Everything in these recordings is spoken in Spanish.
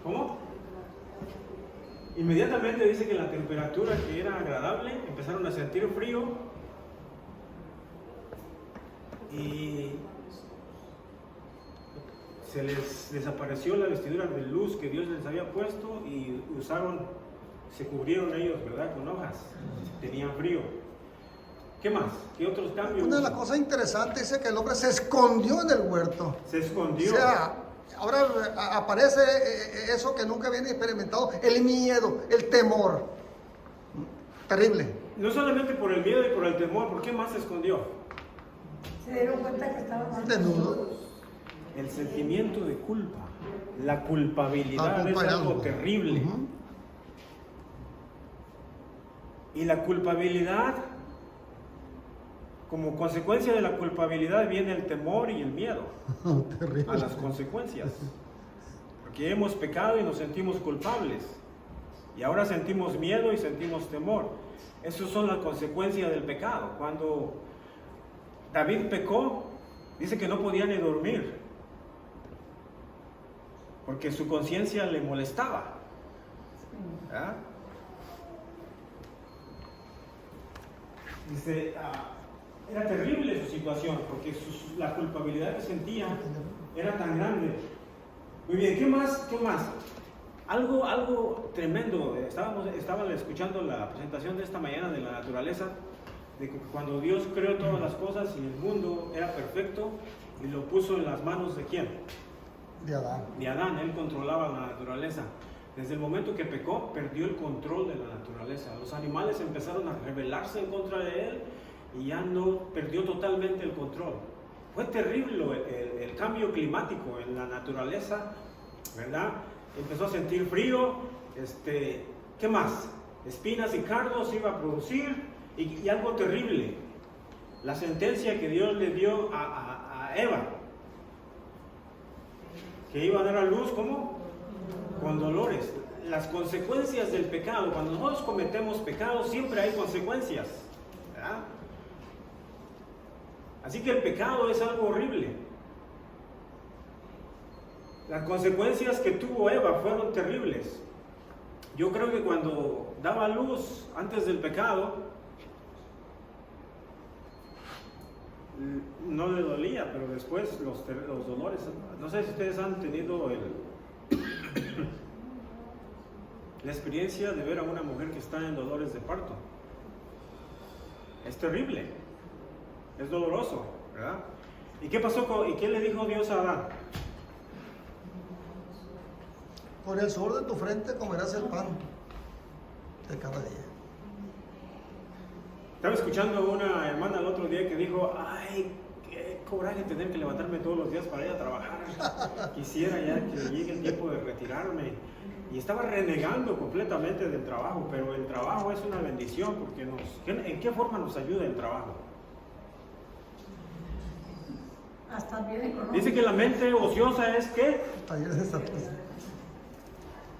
¿Cómo? Inmediatamente dice que la temperatura que era agradable, empezaron a sentir frío y se les desapareció la vestidura de luz que Dios les había puesto y se cubrieron ellos, ¿verdad? Con hojas, tenían frío. ¿Qué más? ¿Qué otros cambios? Una de las cosas interesantes dice que el hombre se escondió en el huerto. Se escondió. O sea, ahora aparece eso que nunca habían experimentado, el miedo, el temor. Terrible. No solamente por el miedo y por el temor, ¿por qué más se escondió? Se dieron cuenta que estaban Desnudos. El sentimiento de culpa, la culpabilidad es algo terrible. Y la culpabilidad, como consecuencia de la culpabilidad viene el temor y el miedo a las consecuencias. Porque hemos pecado y nos sentimos culpables. Y ahora sentimos miedo y sentimos temor. Esas son las consecuencias del pecado. Cuando David pecó, dice que no podía ni dormir, porque su conciencia le molestaba. ¿Ah? Dice, era terrible su situación, porque la culpabilidad que sentía era tan grande. Muy bien, ¿qué más? ¿Qué más? Algo tremendo. Estaban escuchando la presentación de esta mañana de la naturaleza, de que cuando Dios creó todas las cosas y el mundo era perfecto y lo puso en las manos de ¿quién? De Adán. De Adán. Él controlaba la naturaleza. Desde el momento que pecó, perdió el control de la naturaleza. Los animales empezaron a rebelarse en contra de él y ya no perdió totalmente el control. Fue terrible el cambio climático en la naturaleza, ¿verdad? Empezó a sentir frío, ¿qué más? Espinas y cardos iba a producir y algo terrible. La sentencia que Dios le dio a Eva, que iba a dar a luz, ¿cómo? Con dolores. Las consecuencias del pecado, cuando nosotros cometemos pecados, siempre hay consecuencias, ¿verdad? Así que el pecado es algo horrible. Las consecuencias que tuvo Eva fueron terribles. Yo creo que cuando daba luz antes del pecado, no le dolía, pero después los dolores. No sé si ustedes han tenido la experiencia de ver a una mujer que está en dolores de parto. Es terrible, es doloroso, ¿verdad? ¿Y qué pasó y qué le dijo Dios a Adán? Por el sudor de tu frente comerás el pan de cada día. Estaba escuchando a una hermana el otro día que dijo, ay, qué coraje tener que levantarme todos los días para ir a trabajar. Quisiera ya que llegue el tiempo de retirarme. Y estaba renegando completamente del trabajo, pero el trabajo es una bendición, porque ¿en qué forma nos ayuda el trabajo? hasta bien económico. Dice que la mente ociosa es ¿qué? Talleres de Satanás.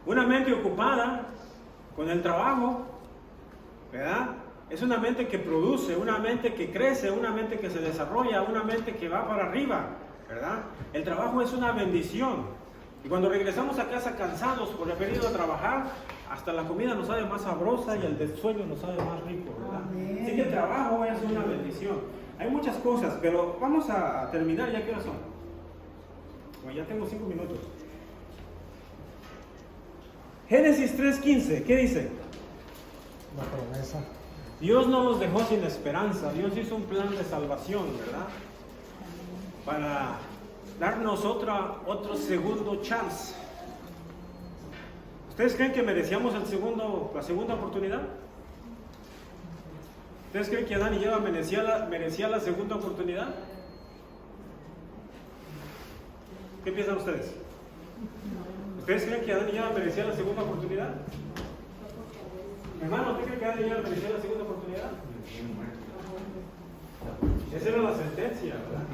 Una mente ocupada con el trabajo, ¿verdad? Es una mente que produce, una mente que crece, una mente que se desarrolla, una mente que va para arriba, ¿verdad? El trabajo es una bendición. Y cuando regresamos a casa cansados por haber ido a trabajar, hasta la comida nos sabe más sabrosa y el del sueño nos sabe más rico, ¿verdad? Amén. Así que el trabajo es una bendición. Hay muchas cosas, pero vamos a terminar. ¿Ya qué hora son? Bueno, ya tengo 5 minutos. Génesis 3:15, ¿qué dice? La promesa. Dios no nos dejó sin esperanza. Dios hizo un plan de salvación, ¿verdad? Para darnos otro segundo chance. ¿Ustedes creen que merecíamos la segunda oportunidad? ¿Ustedes creen que Adán y Eva merecía la segunda oportunidad? ¿Qué piensan ustedes? ¿Ustedes creen que Adán y Eva merecía la segunda oportunidad? Hermano, ¿usted cree que Adán y Eva merecía la segunda oportunidad? Esa era la sentencia, ¿verdad?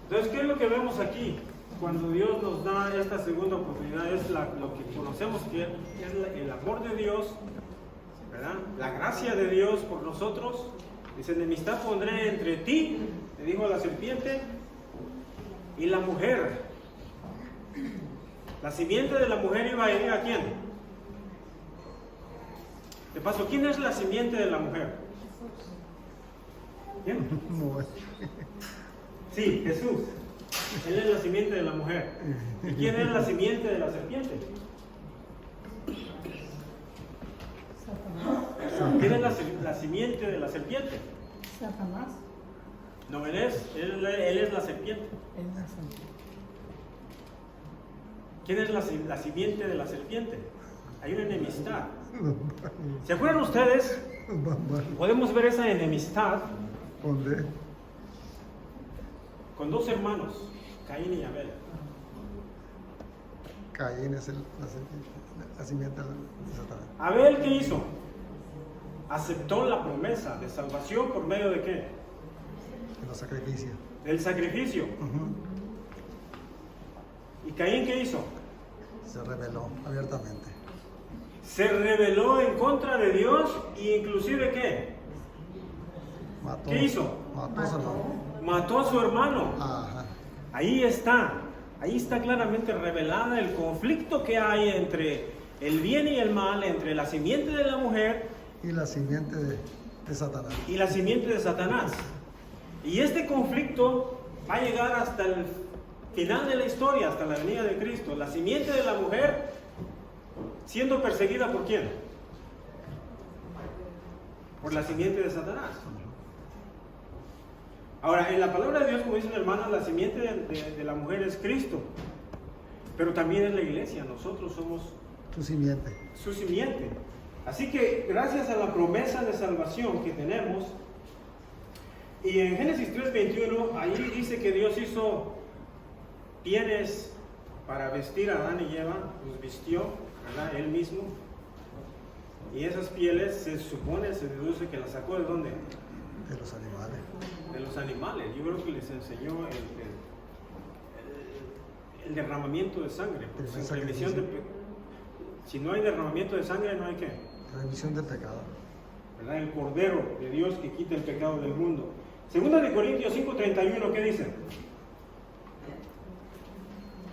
Entonces, ¿qué es lo que vemos aquí? Cuando Dios nos da esta segunda oportunidad, es lo que conocemos que es el amor de Dios, ¿verdad? La gracia de Dios por nosotros. Dice, enemistad pondré entre ti, le dijo a la serpiente, y la mujer. La simiente de la mujer iba a ir a quién. De paso, ¿quién es la simiente de la mujer? ¿Quién? Sí, Jesús. Él es la simiente de la mujer. ¿Y quién es la simiente de la serpiente? ¿Quién es la simiente de la serpiente? Satanás. No, él es la serpiente. ¿Quién es la simiente de la serpiente? Hay una enemistad. ¿Se acuerdan ustedes? Podemos ver esa enemistad ¿Dónde? con dos hermanos, Caín y Abel. Caín es la simiente de Satanás. Abel, ¿qué hizo? Aceptó la promesa de salvación por medio de qué? De los sacrificios. Del sacrificio. ¿Y Caín qué hizo? Se rebeló abiertamente. Se rebeló en contra de Dios e inclusive ¿qué? Mató, ¿Qué hizo? Mató a su hermano. Mató a su hermano. Ajá. Ahí está claramente revelada el conflicto que hay entre el bien y el mal, entre la simiente de la mujer Y la simiente de Satanás. y la simiente de Satanás. Y este conflicto va a llegar hasta el final de la historia, hasta la venida de Cristo. La simiente de la mujer siendo perseguida ¿por quién? Por la simiente de Satanás. Ahora, en la palabra de Dios, como dicen hermanos, la simiente de la mujer es Cristo, pero también es la iglesia. Nosotros somos Tu simiente. su simiente. Así que gracias a la promesa de salvación que tenemos, y en Génesis 3:21, ahí dice que Dios hizo pieles para vestir a Adán y Eva, los vistió, ¿verdad? Él mismo. Y esas pieles se supone, se deduce que las sacó ¿de dónde? De los animales. De los animales. Yo creo que les enseñó el derramamiento de sangre. Porque El sin remisión si no hay derramamiento de sangre, no hay qué. Remisión de pecado. ¿Verdad? El Cordero de Dios que quita el pecado del mundo. Segunda de Corintios 5:31, ¿qué dice?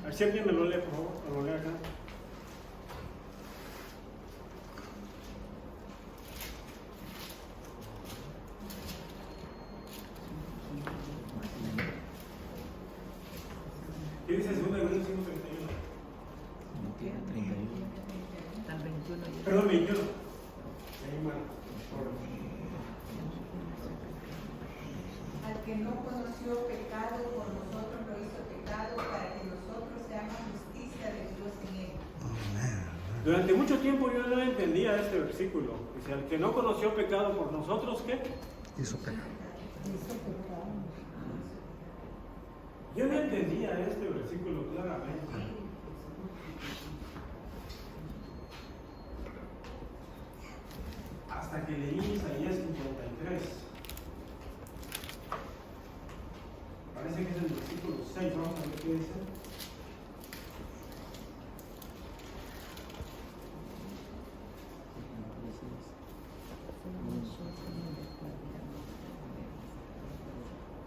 A ver si alguien me lo lee, por favor. Me lo lee acá. ¿Qué dice segunda de Corintios 5:31? Perdón, 21. Ahí, bueno, Al que no conoció pecado, por nosotros lo hizo pecado, para que nosotros seamos justicia de Dios en él. durante mucho tiempo yo no entendía este versículo. Dice, al que no conoció pecado por nosotros, ¿qué? Hizo pecado. Yo no entendía este versículo claramente. Hasta que leí Isaías 53. Parece que es el versículo 6. Vamos a ver qué dice.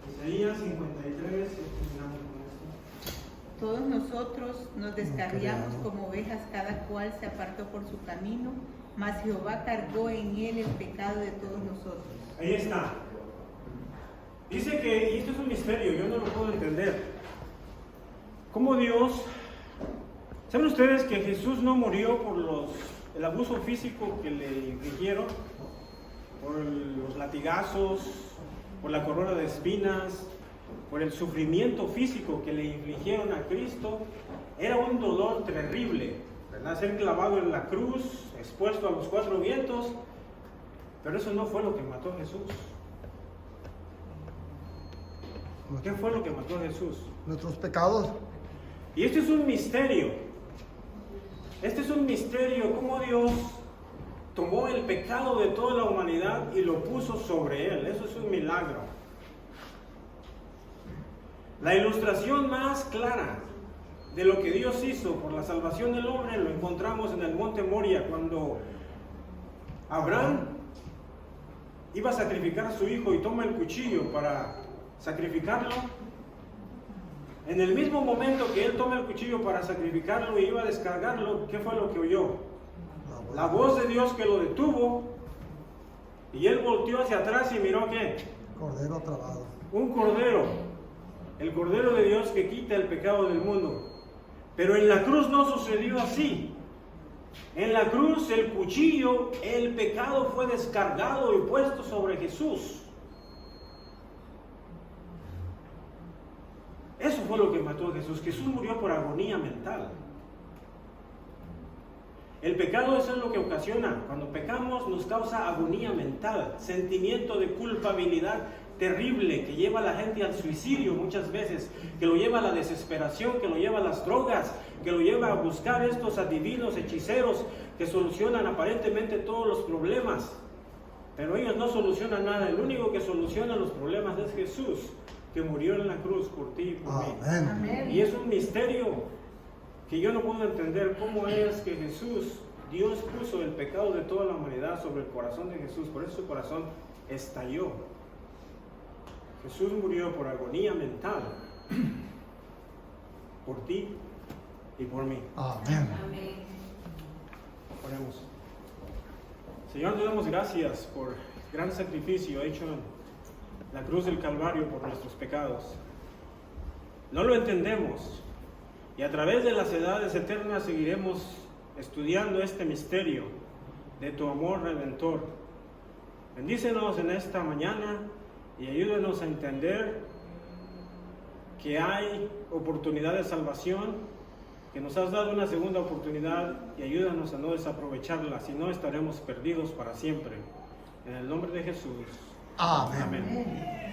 Isaías 53. Terminamos con esto. Todos nosotros nos descarriamos como ovejas, cada cual se apartó por su camino, mas Jehová cargó en él el pecado de todos nosotros. Ahí está. Dice que, y esto es un misterio, yo no lo puedo entender. ¿Cómo Dios? ¿Saben ustedes que Jesús no murió por el abuso físico que le infligieron? Por los latigazos, por la corona de espinas, por el sufrimiento físico que le infligieron a Cristo. Era un dolor terrible, ¿verdad? Ser clavado en la cruz, expuesto a los cuatro vientos, pero eso no fue lo que mató a Jesús. ¿Qué fue lo que mató a Jesús? Nuestros pecados. Y este es un misterio. Este es un misterio, cómo Dios tomó el pecado de toda la humanidad y lo puso sobre él. Eso es un milagro. La ilustración más clara de lo que Dios hizo por la salvación del hombre lo encontramos en el monte Moria, cuando Abraham iba a sacrificar a su hijo y toma el cuchillo para sacrificarlo. En el mismo momento que él toma el cuchillo para sacrificarlo y iba a descargarlo, ¿qué fue lo que oyó? La voz de Dios que lo detuvo, y él volteó hacia atrás y miró ¿qué? Cordero trabado. Un cordero, el cordero de Dios que quita el pecado del mundo. Pero en la cruz no sucedió así. En la cruz el cuchillo, el pecado fue descargado y puesto sobre Jesús. Eso fue lo que mató a Jesús. Jesús murió por agonía mental. El pecado eso es lo que ocasiona. Cuando pecamos nos causa agonía mental, sentimiento de culpabilidad terrible que lleva a la gente al suicidio muchas veces, que lo lleva a la desesperación, que lo lleva a las drogas, que lo lleva a buscar estos adivinos, hechiceros que solucionan aparentemente todos los problemas. Pero ellos no solucionan nada. El único que soluciona los problemas es Jesús, que murió en la cruz por ti y por mí. Amén. Y es un misterio que yo no puedo entender cómo es que Jesús, Dios puso el pecado de toda la humanidad sobre el corazón de Jesús, por eso su corazón estalló. Jesús murió por agonía mental, por ti y por mí. Amén. Oremos. Señor, te damos gracias por el gran sacrificio hecho en la cruz del Calvario por nuestros pecados. No lo entendemos. Y a través de las edades eternas seguiremos estudiando este misterio de tu amor redentor. Bendícenos en esta mañana y ayúdanos a entender que hay oportunidad de salvación, que nos has dado una segunda oportunidad y ayúdanos a no desaprovecharla, si no estaremos perdidos para siempre. En el nombre de Jesús. Amén. Amén. Amén.